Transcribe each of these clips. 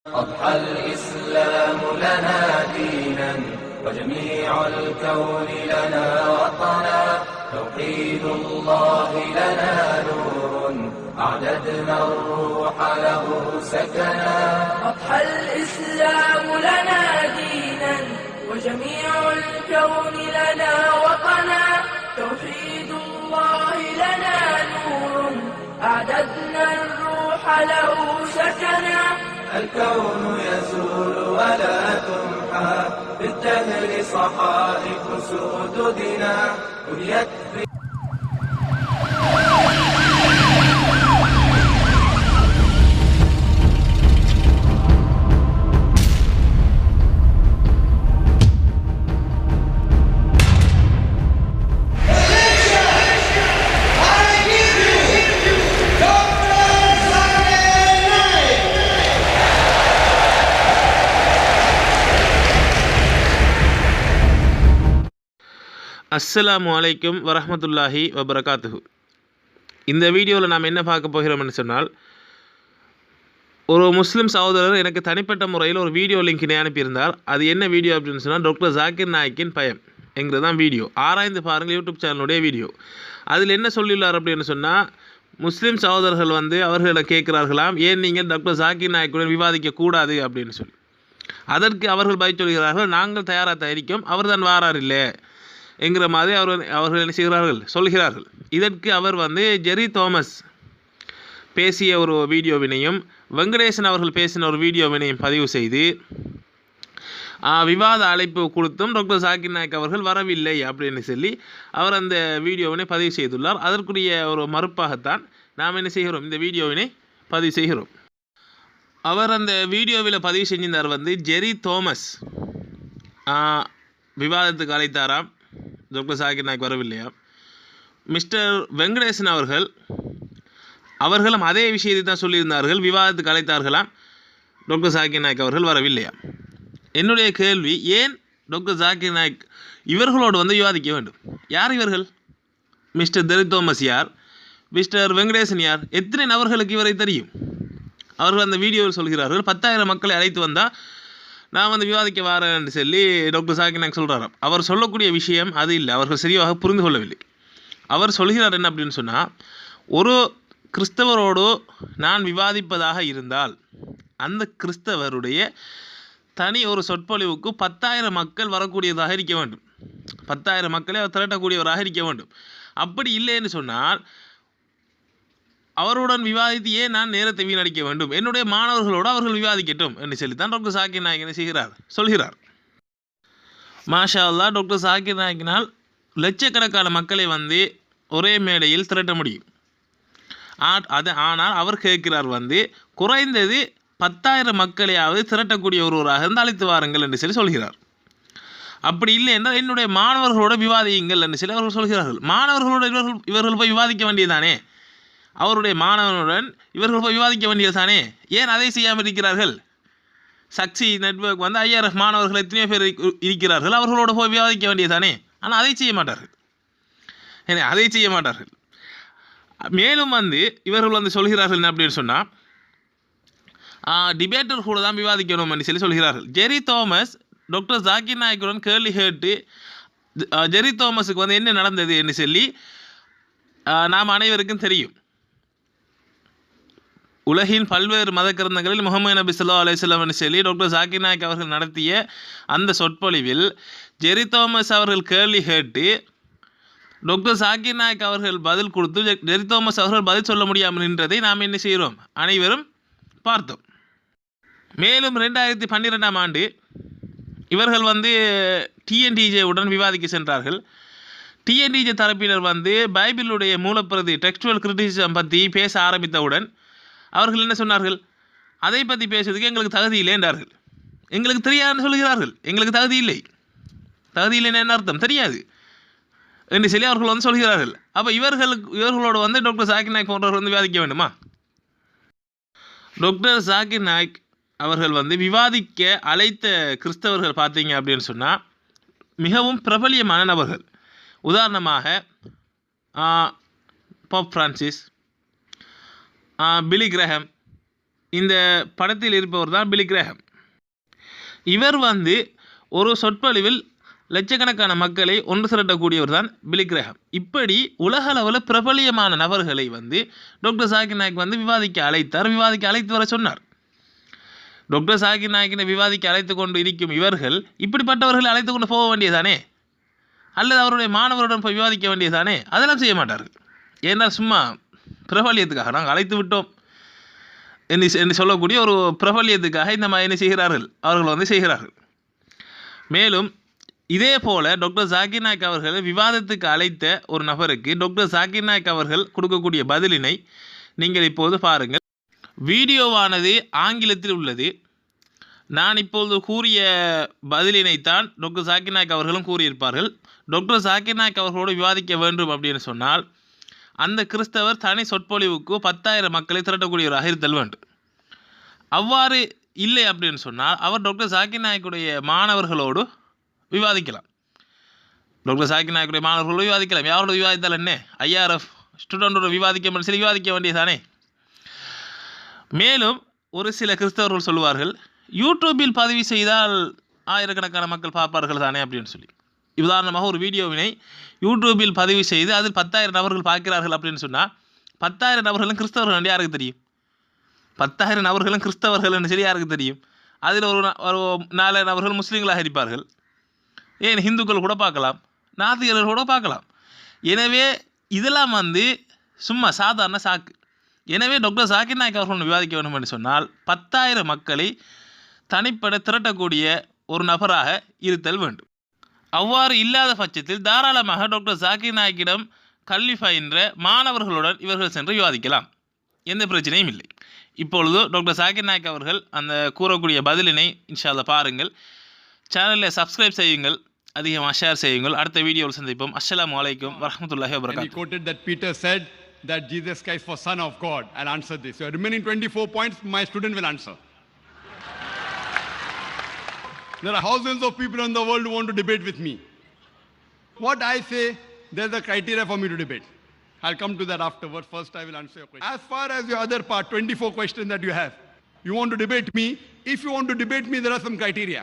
أضحى الإسلام لنا دينا وجميع الكون لنا وطنا، توحيد الله لنا نور أعددنا الروح له سكنا. أضحى الإسلام لنا دينا وجميع الكون لنا وطنا، توحيد الله لنا نور أعددنا الروح له سكنا. الكون يزول ولا تمحى بالدهر صحائف سدودنا بنيت. அஸ்ஸலாமு அலைக்கும் வரஹ்மத்துல்லாஹி வபரகாத்துஹு. இந்த வீடியோவில் நாம் என்ன பார்க்க போகிறோம்னு சொன்னால், ஒரு முஸ்லீம் சகோதரர் எனக்கு தனிப்பட்ட முறையில் ஒரு வீடியோ லிங்க்கினை அனுப்பியிருந்தார். அது என்ன வீடியோ அப்படின்னு சொன்னால், டாக்டர் ஜாக்கிர் நாயக்கின் பயம் என்கிறது தான் வீடியோ. ஆராய்ந்து பாருங்கள், யூடியூப் சேனலுடைய வீடியோ. அதில் என்ன சொல்லியுள்ளார் அப்படின்னு சொன்னால், முஸ்லீம் சகோதரர்கள் அவர்களிடம் கேட்கிறார்களாம், ஏன் நீங்கள் டாக்டர் ஜாக்கிர் நாயக்குடன் விவாதிக்கக்கூடாது அப்படின்னு சொல்லி. அதற்கு அவர்கள் பதில் சொல்கிறார்கள், நாங்கள் தயாராக இருக்கோம், அவர் தான் வாரார் இல்லை என்கிற மாதிரி அவர்கள் என்ன செய்கிறார்கள், சொல்கிறார்கள். இதற்கு அவர் ஜெரி தோமஸ் பேசிய ஒரு வீடியோவினையும் வெங்கடேசன் அவர்கள் பேசின ஒரு வீடியோவினையும் பதிவு செய்து விவாத அழைப்பு கொடுத்தும் டாக்டர் ஜாக்கிர் நாயக் அவர்கள் வரவில்லை அப்படின்னு சொல்லி அவர் அந்த வீடியோவினை பதிவு செய்துள்ளார். அதற்குரிய ஒரு மறுப்பாகத்தான் நாம் என்ன செய்கிறோம், இந்த வீடியோவினை பதிவு செய்கிறோம். அவர் அந்த வீடியோவில் பதிவு செஞ்சிருந்தார் ஜெரி தோமஸ் விவாதத்துக்கு அழைத்தாராம், டாக்டர் ஜாக்கிர் நாயக் வரவில்லையா. மிஸ்டர் வெங்கடேசன் அவர்களும் அதே விஷயத்தை தான் சொல்லியிருந்தார்கள், விவாதத்துக்கு அழைத்தார்களாம், டாக்டர் ஜாக்கிர் நாயக் அவர்கள் வரவில்லையா. என்னுடைய கேள்வி, ஏன் டாக்டர் ஜாக்கிர் நாயக் இவர்களோடு விவாதிக்க வேண்டும்? யார் இவர்கள்? மிஸ்டர் ஜெரி தோமஸ் யார்? மிஸ்டர் வெங்கடேசன் யார்? எத்தனை நபர்களுக்கு இவரை தெரியும்? அவர்கள் அந்த வீடியோவில் சொல்கிறார்கள், 10,000 மக்களை அழைத்து வந்தால் நான் விவாதிக்க வரேன்னு சொல்லி டாக்டர் ஜாக்கிர் நாயக் சொல்கிறாராம். அவர் சொல்லக்கூடிய விஷயம் அது இல்லை, அவர்கள் சரியாக புரிந்து கொள்ளவில்லை. அவர் சொல்கிறார் என்ன அப்படின்னு சொன்னால், ஒரு கிறிஸ்தவரோடு நான் விவாதிப்பதாக இருந்தால் அந்த கிறிஸ்தவருடைய தனி ஒரு சொற்பொழிவுக்கு 10,000 மக்கள் வரக்கூடியதாக இருக்க வேண்டும், 10,000 மக்களை அவர் திரட்டக்கூடியவராக இருக்க வேண்டும். அப்படி இல்லைன்னு சொன்னால் அவருடன் விவாதித்து ஏன் நான் நேரத்தை வீணடிக்க வேண்டும், என்னுடைய மாணவர்களோடு அவர்கள் விவாதிக்கட்டும் என்று சொல்லித்தான் டாக்டர் ஜாக்கிர் நாயக் என்ன சொல்கிறார். மாஷா அல்லாஹ், டாக்டர் ஜாக்கிர் நாயக்கினால் லட்சக்கணக்கான மக்களை ஒரே மேடையில் திரட்ட முடியும். ஆனால் அவர் கேட்கிறார் குறைந்தது 10,000 மக்களையாவது திரட்டக்கூடிய ஒருவராக இருந்து அழைத்து வாருங்கள் என்று சொல்கிறார். அப்படி இல்லை என்றால் என்னுடைய மாணவர்களோடு விவாதியுங்கள் என்று அவர்கள் சொல்கிறார்கள். மாணவர்களோடு இவர்கள் போய் விவாதிக்க வேண்டியதானே, அவருடைய மாணவனுடன் இவர்கள் போய் விவாதிக்க வேண்டியதானே, ஏன் அதை செய்யாமல் இருக்கிறார்கள்? சக்தி நெட்வொர்க் 5000 மாணவர்கள் எத்தனையோ பேர் இருக்கிறார்கள், அவர்களோடு போய் விவாதிக்க வேண்டியதானே. ஆனால் அதை செய்ய மாட்டார்கள், அதை செய்ய மாட்டார்கள். மேலும் இவர்கள் சொல்கிறார்கள் என்ன அப்படின்னு சொன்னால், டிபேட்டர் கூட தான் விவாதிக்கணும் என்று சொல்கிறார்கள். ஜெரி தோமஸ் டாக்டர் ஜாக்கிர் நாயக்குடன் கேள்வி கேட்டு ஜெரி தோமஸுக்கு என்ன நடந்தது என்று சொல்லி நாம் அனைவருக்கும் தெரியும். உலகின் பல்வேறு மத கிரந்தங்களில் முஹம்மது நபி ஸல்லல்லாஹு அலைஹி வஸல்லம் சொல்லி டாக்டர் ஜாக்கிர் நாயக் அவர்கள் நடத்திய அந்த சொற்பொழிவில் ஜெரி தோமஸ் அவர்கள் கேள்வி கேட்டு டாக்டர் ஜாக்கிர் நாயக் அவர்கள் பதில் கொடுத்து ஜெரி தோமஸ் அவர்கள் பதில் சொல்ல முடியாமல் நின்றதை நாம் என்ன செய்கிறோம், அனைவரும் பார்த்தோம். மேலும் 2012ஆம் ஆண்டு இவர்கள் டிஎன்டிஜே உடன் விவாதிக்க சென்றார்கள். டிஎன்டிஜே தரப்பினர் பைபிளுடைய மூலப்பிரதி டெக்ஸ்டுவல் கிரிட்டிசிசம் பற்றி பேச ஆரம்பித்தவுடன் அவர்கள் என்ன சொன்னார்கள், அதை பற்றி பேசுறதுக்கு எங்களுக்கு தகுதி இல்லை என்றார்கள். எங்களுக்கு தெரியாதுன்னு சொல்கிறார்கள், எங்களுக்கு தகுதி இல்லை. தகுதி இல்லைன்னு என்ன அர்த்தம், தெரியாது என்று சொல்லி அவர்கள் சொல்கிறார்கள். அப்போ இவர்களோடு டாக்டர் ஜாக்கிர் நாயக் போன்றவர்கள் விவாதிக்க வேண்டுமா? டாக்டர் ஜாக்கிர் நாயக் அவர்கள் விவாதிக்க அழைத்த கிறிஸ்தவர்கள் பார்த்தீங்க அப்படின்னு சொன்னால் மிகவும் பிரபலியமான நபர்கள். உதாரணமாக போப் பிரான்சிஸ், பிலி கிரஹாம், இந்த படத்தில் இருப்பவர் தான் பில்லி கிரஹாம். இவர் வந்து ஒரு சொற்பொழிவில் லட்சக்கணக்கான மக்களை ஒன்று திரட்டக்கூடியவர் தான் பில்லி கிரஹாம். இப்படி உலக அளவில் பிரபலியமான நபர்களை வந்து டாக்டர் ஜாகிர் நாயக் வந்து விவாதிக்க அழைத்து வர சொன்னார். டாக்டர் ஜாகிர் நாயக்கினை விவாதிக்க அழைத்து கொண்டு இருக்கும் இவர்கள் இப்படிப்பட்டவர்களை அழைத்து கொண்டு போக வேண்டியதானே, அல்லது அவருடைய மாணவருடன் போய் விவாதிக்க வேண்டியதானே? அதெல்லாம் செய்ய மாட்டார்கள். ஏன்னால் சும்மா பிரபல்யத்துக்காக நாங்கள் அழைத்து விட்டோம் என்று சொல்லக்கூடிய ஒரு பிரபல்யத்துக்காக இந்த மாதிரி என்ன செய்கிறார்கள், அவர்கள் வந்து செய்கிறார்கள். மேலும் இதே போல் டாக்டர் ஜாகிர் நாயக் அவர்கள் விவாதத்துக்கு அழைத்த ஒரு நபருக்கு டாக்டர் ஜாகிர் நாயக் அவர்கள் கொடுக்கக்கூடிய பதிலினை நீங்கள் இப்போது பாருங்கள். வீடியோவானது ஆங்கிலத்தில் உள்ளது. நான் இப்போது கூறிய பதிலினைத்தான் டாக்டர் ஜாகிர் நாயக் அவர்களும் கூறியிருப்பார்கள். டாக்டர் ஜாகிர் நாயக் அவர்களோடு விவாதிக்க வேண்டும் அப்படின்னு சொன்னால் அந்த கிறிஸ்தவர் தனி சொற்பொழிவுக்கு 10,000 மக்களை திரட்டக்கூடியவராக இருத்தல் வேண்டும். அவ்வாறு இல்லை அப்படின்னு சொன்னால் அவர் டாக்டர் ஜாகிர் நாயக்குடைய மாணவர்களோடு விவாதிக்கலாம். டாக்டர் ஜாகிர் நாயக்குடைய மாணவர்களோடு விவாதிக்கலாம். யாரோட விவாதித்தால் என்ன, IRF ஸ்டூடெண்டோட விவாதிக்க சரி விவாதிக்க வேண்டியதானே. மேலும் ஒரு சில கிறிஸ்தவர்கள் சொல்லுவார்கள், யூடியூப்பில் பதிவு செய்தால் ஆயிரக்கணக்கான மக்கள் பார்ப்பார்கள் தானே அப்படின்னு சொல்லி. உதாரணமாக ஒரு வீடியோவினை யூடியூப்பில் பதிவு செய்து அதில் 10,000 நபர்கள் பார்க்கிறார்கள் அப்படின்னு சொன்னால் 10,000 நபர்களும் கிறிஸ்தவர்கள் என்று யாருக்கு தெரியும்? 10,000 நபர்களும் கிறிஸ்தவர்கள் என்று சொல்லி யாருக்கு தெரியும்? அதில் ஒரு 4 நபர்கள் முஸ்லீம்களாக இருப்பார்கள். ஏன் ஹிந்துக்கள் கூட பார்க்கலாம், நாத்திகர்கள் கூட பார்க்கலாம். எனவே இதெல்லாம் வந்து சும்மா சாதாரண சாக்கு. எனவே டாக்டர் ஜாகிர் நாயக் அவர்கள் விவாதிக்க வேண்டும் என்று சொன்னால் 10,000 மக்களை தனிப்பட திரட்டக்கூடிய ஒரு நபராக இருத்தல் வேண்டும். அவ்வாறு இல்லாத பட்சத்தில் தாராளமாக டாக்டர் ஜாகிர் நாயக்கிடம் கல்வி பயின்ற மாணவர்களுடன் இவர்கள் சென்று விவாதிக்கலாம், எந்த பிரச்சனையும் இல்லை. இப்பொழுது டாக்டர் ஜாகிர் நாயக் அவர்கள் அந்த கூறக்கூடிய பதிலினை இன்ஷா அல்லாஹ் பாருங்கள். சேனலில் சப்ஸ்கிரைப் செய்யுங்கள், அதிகமாக ஷேர் செய்யுங்கள். அடுத்த வீடியோவில் சந்திப்போம். அஸ்ஸலாமு அலைக்கும் வரஹ்மத்துல்லாஹி வபரகாத்துஹு. He quoted that Peter said that Jesus Christ was Son of God. I'll answer this. So remaining 24 points, my student will answer. There are thousands of people in the world who want to debate with me. What I say, there's a criteria for me to debate. I'll come to that afterwards. First, I will answer your question. As far as your other part, 24 questions that you have, you want to debate me. If you want to debate me, there are some criteria.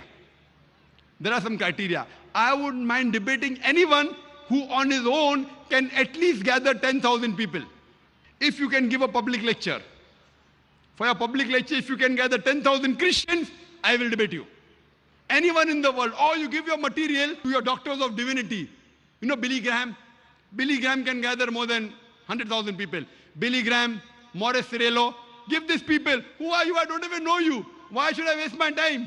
There are some criteria. I wouldn't mind debating anyone who on his own can at least gather 10,000 people. If you can give a public lecture. For a public lecture, if you can gather 10,000 Christians, I will debate you. Anyone in the world, or you give your material to your doctors of divinity. You know Billy Graham? Billy Graham can gather more than 100,000 people. Billy Graham, Morris Cerullo, give these people. Who are you? I don't even know you. Why should I waste my time?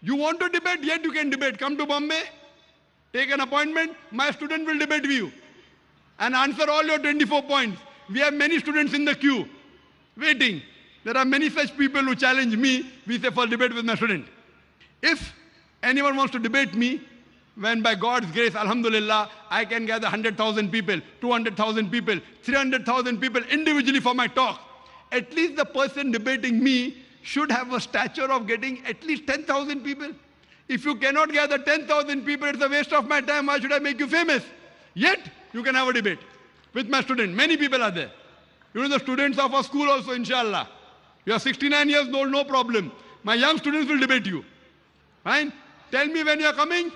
You want to debate? Yet you can debate. Come to Bombay, take an appointment. My student will debate with you and answer all your 24 points. We have many students in the queue waiting. There are many such people who challenge me. We say for debate with my student. If anyone wants to debate me, when by God's grace, alhamdulillah, I can gather 100,000 people, 200,000 people, 300,000 people individually for my talk. At least the person debating me should have a stature of getting at least 10,000 people. If you cannot gather 10,000 people, it's a waste of my time. Why should I make you famous? Yet, you can have a debate with my student. Many people are there. You know the students of our school also, inshallah. You are 69 years old, no problem. My young students will debate you. Fine? Tell me when you are coming.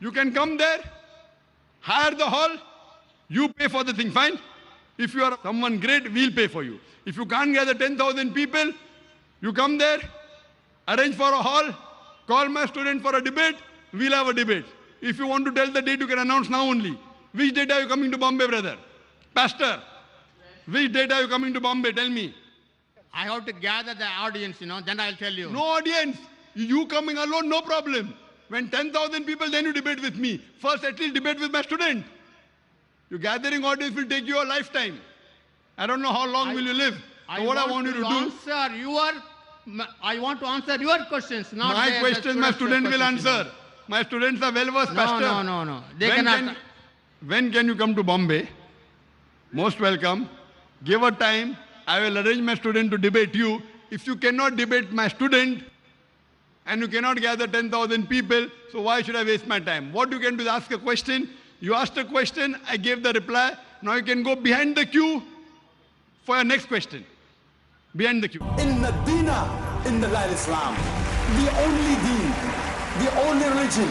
You can come there. Hire the hall. You pay for the thing. Fine? If you are someone great, we'll pay for you. If you can't gather 10,000 people, you come there, arrange for a hall, call my student for a debate, we'll have a debate. If you want to tell the date, you can announce now only. Which date are you coming to Bombay, brother? Pastor, which date are you coming to Bombay? Tell me. I have to gather the audience, then I'll tell you. No audience. You coming alone, no problem. When 10,000 people, then you debate with me. First, at least debate with my student. Your gathering audience will take you a lifetime. I don't know how long will you live. So what I want you to do. I want to answer your questions, not my questions. My student will answer. My students are well versed, Pastor. No. They cannot. When can you come to Bombay? Most welcome. Give a time. I will arrange my student to debate you. If you cannot debate my student, and you cannot gather 10,000 people, so why should I waste my time? What you can do is ask a question. You asked a question, I gave the reply. Now you can go behind the queue for your next question. behind the queue. Inna Dina in the Islam. The only deen, the only religion,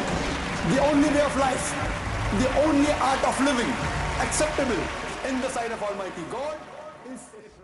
the only way of life, the only art of living acceptable in the sight of Almighty God is Islam.